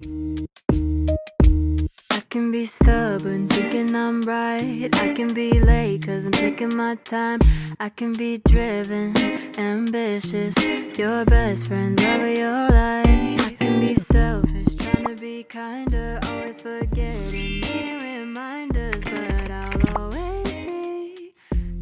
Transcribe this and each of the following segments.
I can be stubborn, thinking I'm right. I can be late, cause I'm taking my time. I can be driven, ambitious, your best friend, love of your life. I can be selfish, trying to be kinder, always forgetting, needing reminders. But I'll always be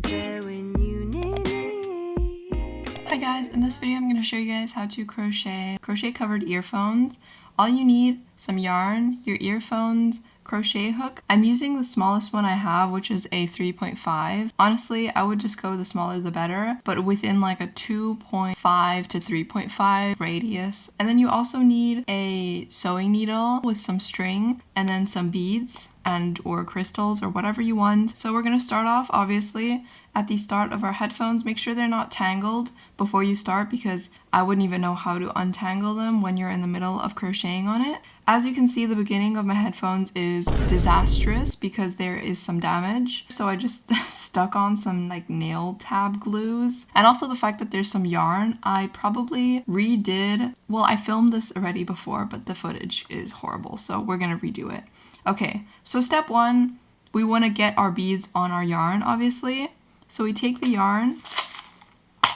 there when you need me. Hi guys, in this video I'm going to show you guys how to crochet covered earphones. All you need, some yarn, your earphones, crochet hook. I'm using the smallest one I have, which is a 3.5. Honestly, I would just go the smaller the better, but within like a 2.5 to 3.5 radius. And then you also need a sewing needle with some string and then some beads and or crystals or whatever you want. So we're going to start off obviously at the start of our headphones. Make sure they're not tangled before you start, because I wouldn't even know how to untangle them when you're in the middle of crocheting on it. As you can see, the beginning of my headphones is disastrous because there is some damage. So I just stuck on some like nail tab glues. And also the fact that there's some yarn, I probably redid. Well, I filmed this already before, but the footage is horrible. So we're gonna redo it. Okay, so step one, we wanna get our beads on our yarn, obviously. So we take the yarn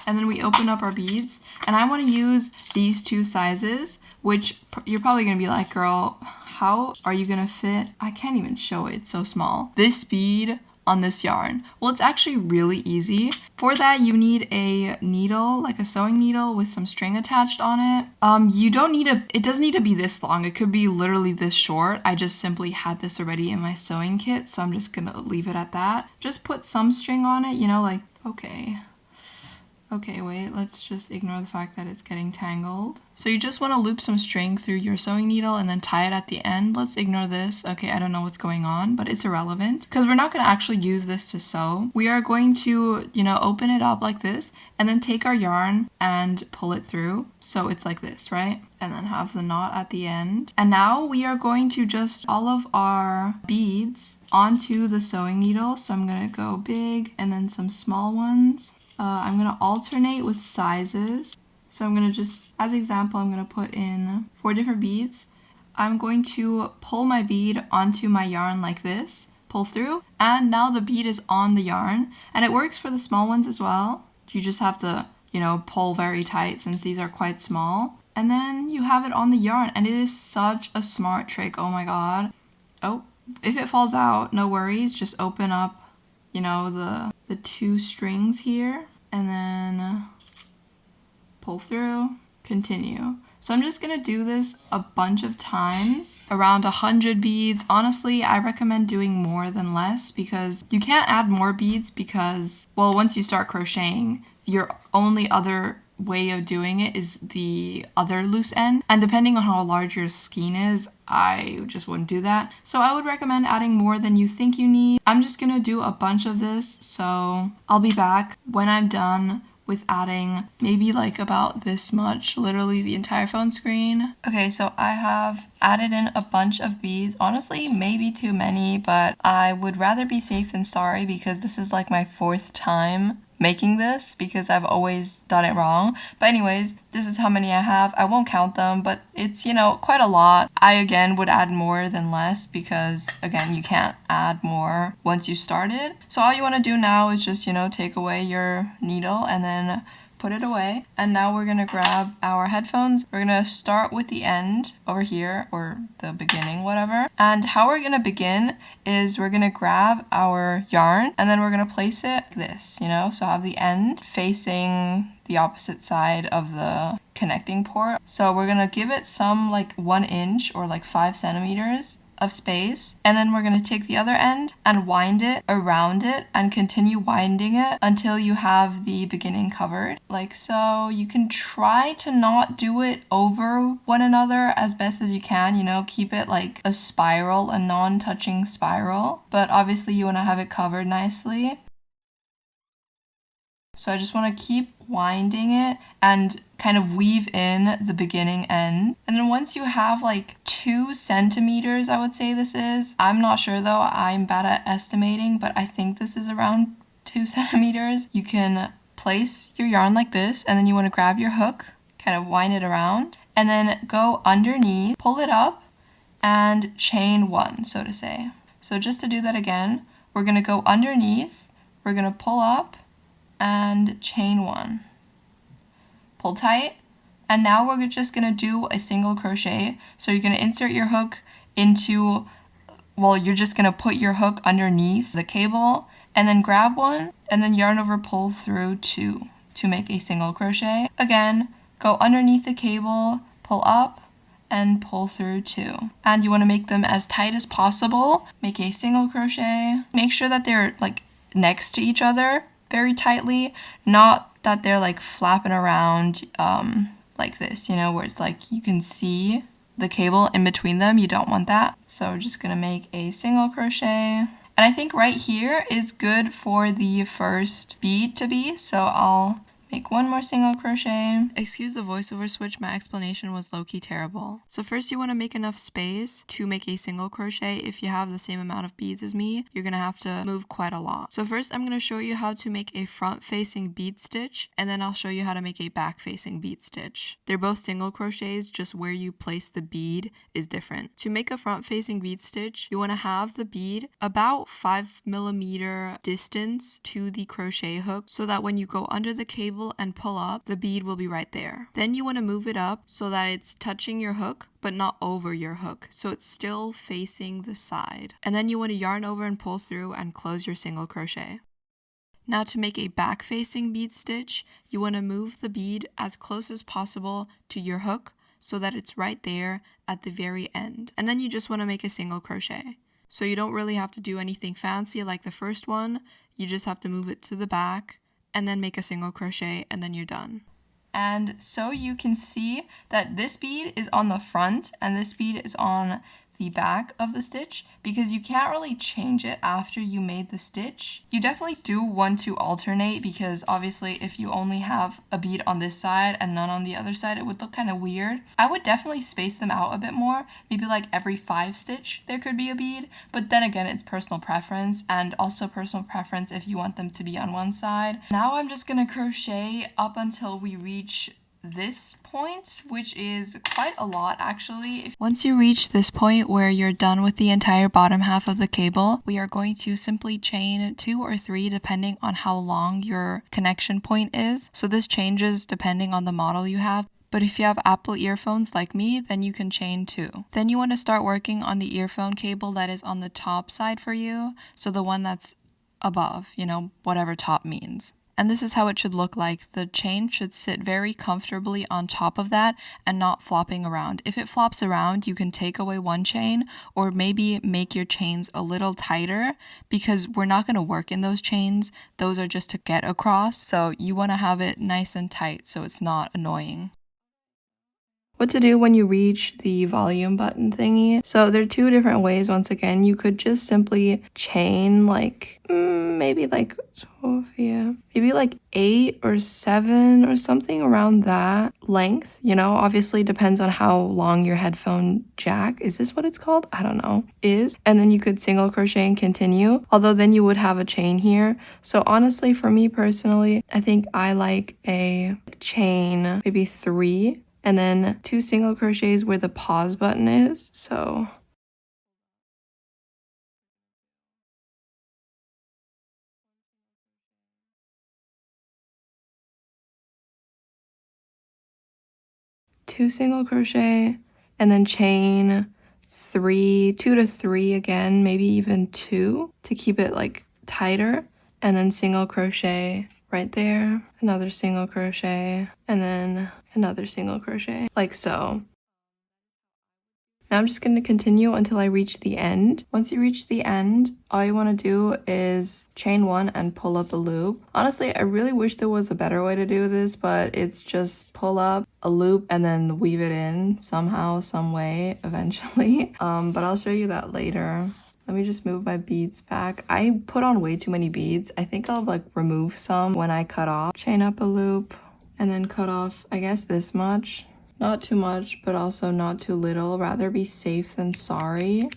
and then we open up our beads, and I want to use these two sizes, which you're probably going to be like, girl, how are you going to fit? I can't even show it, it's so small. This bead on this yarn. Well, it's actually really easy. For that, you need a needle, like a sewing needle with some string attached on it. You don't need it doesn't need to be this long. It could be literally this short. I just simply had this already in my sewing kit, so I'm just gonna leave it at that. Just put some string on it, you know, like, Okay, wait, let's just ignore the fact that it's getting tangled. So you just want to loop some string through your sewing needle and then tie it at the end. Let's ignore this. Okay, I don't know what's going on, but it's irrelevant because we're not going to actually use this to sew. We are going to, open it up like this and then take our yarn and pull it through. So it's like this, right? And then have the knot at the end. And now we are going to just all of our beads onto the sewing needle. So I'm going to go big and then some small ones. I'm going to alternate with sizes. So I'm going to just, as example, I'm going to put in 4 different beads. I'm going to pull my bead onto my yarn like this, pull through, and now the bead is on the yarn. And it works for the small ones as well. You just have to, pull very tight since these are quite small. And then you have it on the yarn, and it is such a smart trick. Oh my god. Oh, if it falls out, no worries. Just open up, the 2 strings here. And then pull through, continue. So I'm just gonna do this a bunch of times, around 100 beads. Honestly, I recommend doing more than less because you can't add more beads because, well, once you start crocheting, your only other way of doing it is the other loose end. And depending on how large your skein is, I just wouldn't do that. So I would recommend adding more than you think you need. I'm just gonna do a bunch of this, so I'll be back when I'm done with adding maybe like about this much, literally the entire phone screen. Okay, so I have added in a bunch of beads. Honestly, maybe too many, but I would rather be safe than sorry because this is like my 4th time making this because I've always done it wrong. But anyways, this is how many I have. I won't count them, but it's, quite a lot. I, again, would add more than less because, again, you can't add more once you started. So all you want to do now is just, take away your needle and then put it away. And now we're gonna grab our headphones. We're gonna start with the end over here, or the beginning, whatever. And how we're gonna begin is we're gonna grab our yarn and then we're gonna place it like this, so have the end facing the opposite side of the connecting port. So we're gonna give it some like 1 inch or like 5 centimeters of space, and then we're going to take the other end and wind it around it and continue winding it until you have the beginning covered, like so. You can try to not do it over one another as best as you can, keep it like a spiral, a non-touching spiral, but obviously you want to have it covered nicely. So I just want to keep winding it and kind of weave in the beginning end. And then once you have like 2 centimeters, I would say this is. I'm not sure though, I'm bad at estimating, but I think this is around 2 centimeters. You can place your yarn like this, and then you want to grab your hook, kind of wind it around, and then go underneath, pull it up, and chain 1, so to say. So just to do that again, we're going to go underneath, we're going to pull up and chain 1. Pull tight, and now we're just going to do a single crochet. So you're going to insert your hook into, well, you're just going to put your hook underneath the cable and then grab one and then yarn over, pull through 2 to make a single crochet. Again, go underneath the cable, pull up and pull through 2. And you want to make them as tight as possible. Make a single crochet. Make sure that they're like next to each other very tightly, not that they're like flapping around like this, you know, where it's like you can see the cable in between them. You don't want that. So we're just gonna make a single crochet. And I think right here is good for the first bead to be, so I'll make one more single crochet. Excuse the voiceover switch, my explanation was low-key terrible. So first you want to make enough space to make a single crochet. If you have the same amount of beads as me, you're going to have to move quite a lot. So first I'm going to show you how to make a front-facing bead stitch, and then I'll show you how to make a back-facing bead stitch. They're both single crochets, just where you place the bead is different. To make a front-facing bead stitch, you want to have the bead about 5mm distance to the crochet hook so that when you go under the cable and pull up, the bead will be right there. Then you want to move it up so that it's touching your hook but not over your hook, so it's still facing the side. And then you want to yarn over and pull through and close your single crochet. Now to make a back facing bead stitch, you want to move the bead as close as possible to your hook so that it's right there at the very end. And then you just want to make a single crochet. So you don't really have to do anything fancy like the first one, you just have to move it to the back and then make a single crochet and then you're done. And so you can see that this bead is on the front and this bead is on the back of the stitch because you can't really change it after you made the stitch. You definitely do want to alternate because obviously if you only have a bead on this side and none on the other side, it would look kind of weird. I would definitely space them out a bit more, maybe like every 5 stitch there could be a bead, but then again it's personal preference and also personal preference if you want them to be on one side. Now I'm just gonna crochet up until we reach this point, which is quite a lot actually. Once you reach this point where you're done with the entire bottom half of the cable, we are going to simply chain 2 or 3 depending on how long your connection point is. So this changes depending on the model you have. But if you have Apple earphones like me, then you can chain 2. Then you want to start working on the earphone cable that is on the top side for you. So the one that's above, you know, whatever top means. And this is how it should look like. The chain should sit very comfortably on top of that and not flopping around. If it flops around, you can take away one chain or maybe make your chains a little tighter because we're not going to work in those chains. Those are just to get across. So you want to have it nice and tight so it's not annoying. What to do when you reach the volume button thingy. So there are 2 different ways. Once again, you could just simply chain like maybe like Sophia, maybe like 8 or 7 or something around that length, you know, obviously depends on how long your headphone jack, is this what it's called? I don't know, is. And then you could single crochet and continue, although then you would have a chain here. So honestly, for me personally, I think I like a chain, maybe 3, and then 2 single crochets where the pause button is. So two single crochet and then chain 2 to 3 again, maybe even 2 to keep it like tighter, and then single crochet right there, another single crochet, and then another single crochet, like so. Now I'm just going to continue until I reach the end. Once you reach the end, all you want to do is chain 1 and pull up a loop. Honestly, I really wish there was a better way to do this, but it's just pull up a loop and then weave it in somehow, some way, eventually. But I'll show you that later. Let me just move my beads back. I put on way too many beads. I think I'll like remove some when I cut off. Chain up a loop and then cut off, I guess, this much. Not too much, but also not too little. Rather be safe than sorry.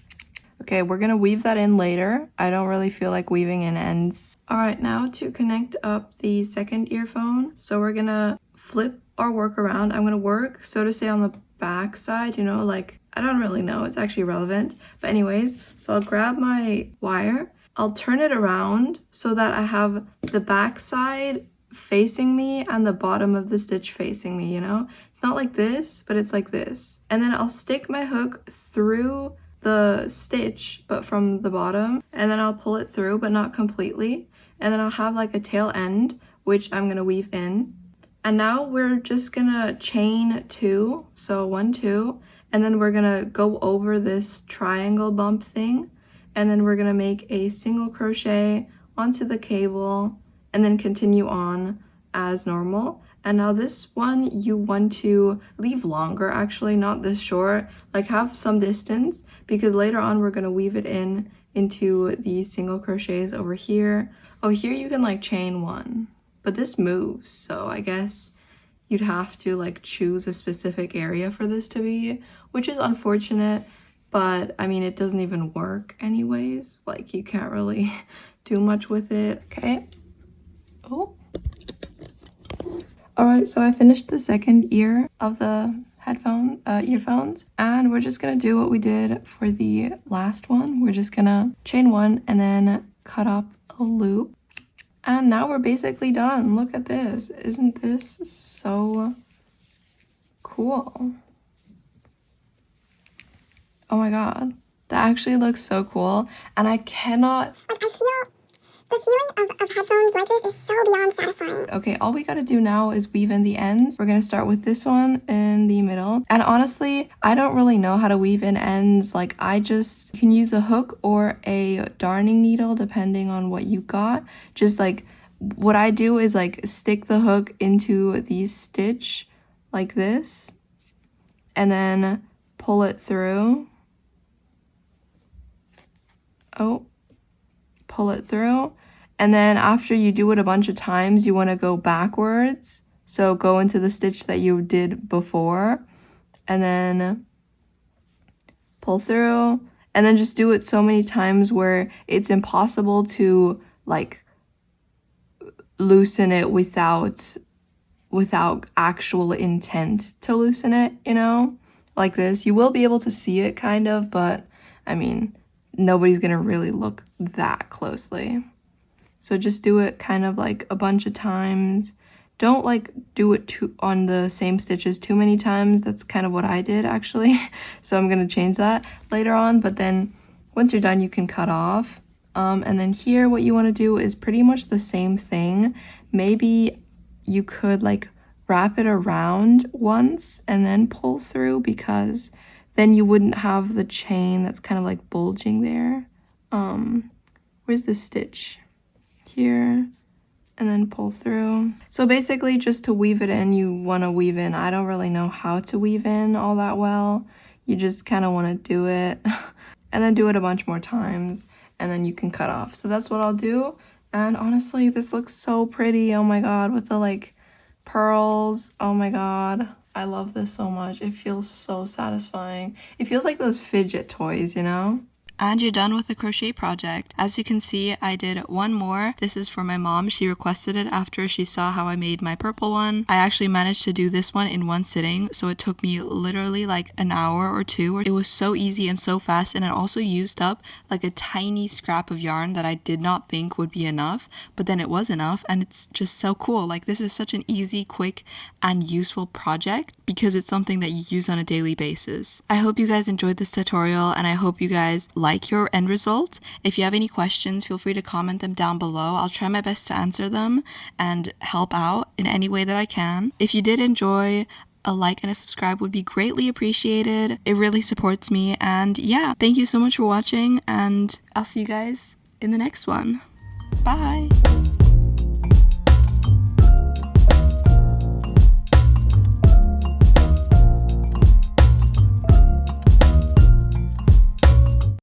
Okay, we're gonna weave that in later. I don't really feel like weaving in ends. All right, now to connect up the second earphone. So we're gonna flip our work around. I'm gonna work, so to say, on the back side, you know, like, I don't really know, it's actually relevant. But anyways, so I'll grab my wire, I'll turn it around so that I have the back side facing me and the bottom of the stitch facing me, you know? It's not like this, but it's like this. And then I'll stick my hook through the stitch, but from the bottom, and then I'll pull it through, but not completely. And then I'll have like a tail end, which I'm gonna weave in. And now we're just gonna chain 2, so 1, 2, and then we're gonna go over this triangle bump thing, and then we're gonna make a single crochet onto the cable, and then continue on as normal. And now this one you want to leave longer, actually, not this short, like have some distance, because later on we're gonna weave it in into these single crochets over here. Oh, here you can like chain 1, but this moves, so I guess you'd have to like choose a specific area for this to be, which is unfortunate, but I mean, it doesn't even work anyways. Like, you can't really do much with it. Okay. Oh. All right, so I finished the second ear of the earphones, and we're just gonna do what we did for the last one. We're just gonna chain 1 and then cut up a loop. And now we're basically done. Look at this. Isn't this so cool? Oh my god. That actually looks so cool. And I cannot... Like, I feel the feeling of headphones like this is so beyond satisfying. Okay, all we gotta do now is weave in the ends. We're gonna start with this one in the middle. And honestly, I don't really know how to weave in ends. Like, I just can use a hook or a darning needle depending on what you got. Just like, what I do is like stick the hook into the stitch like this, and then pull it through. Oh, pull it through. And then after you do it a bunch of times, you want to go backwards. So go into the stitch that you did before, and then pull through, and then just do it so many times where it's impossible to like loosen it without actual intent to loosen it, you know? Like this. You will be able to see it kind of, but I mean, nobody's gonna really look that closely. So just do it kind of like a bunch of times. Don't like do it on the same stitches too many times. That's kind of what I did actually. So I'm gonna change that later on, but then once you're done, you can cut off. And then here, what you want to do is pretty much the same thing. Maybe you could like wrap it around once and then pull through, because then you wouldn't have the chain that's kind of like bulging there. Where's the stitch? Here, and then pull through. So basically, just to weave it in, you want to weave in. I don't really know how to weave in all that well. You just kind of want to do it and then do it a bunch more times, and then you can cut off. So that's what I'll do. And honestly, this looks so pretty. Oh my god, with the like pearls. Oh my god, I love this so much. It feels so satisfying. It feels like those fidget toys, you know? And you're done with the crochet project. As you can see, I did one more. This is for my mom. She requested it after she saw how I made my purple one. I actually managed to do this one in one sitting, so it took me literally like an hour or 2. It was so easy and so fast, and it also used up like a tiny scrap of yarn that I did not think would be enough, but then it was enough, and it's just so cool. Like, this is such an easy, quick, and useful project because it's something that you use on a daily basis. I hope you guys enjoyed this tutorial, and I hope you guys like your end result. If you have any questions, feel free to comment them down below. I'll try my best to answer them and help out in any way that I can. If you did enjoy, a like and a subscribe would be greatly appreciated. It really supports me. And yeah, thank you so much for watching, and I'll see you guys in the next one. Bye!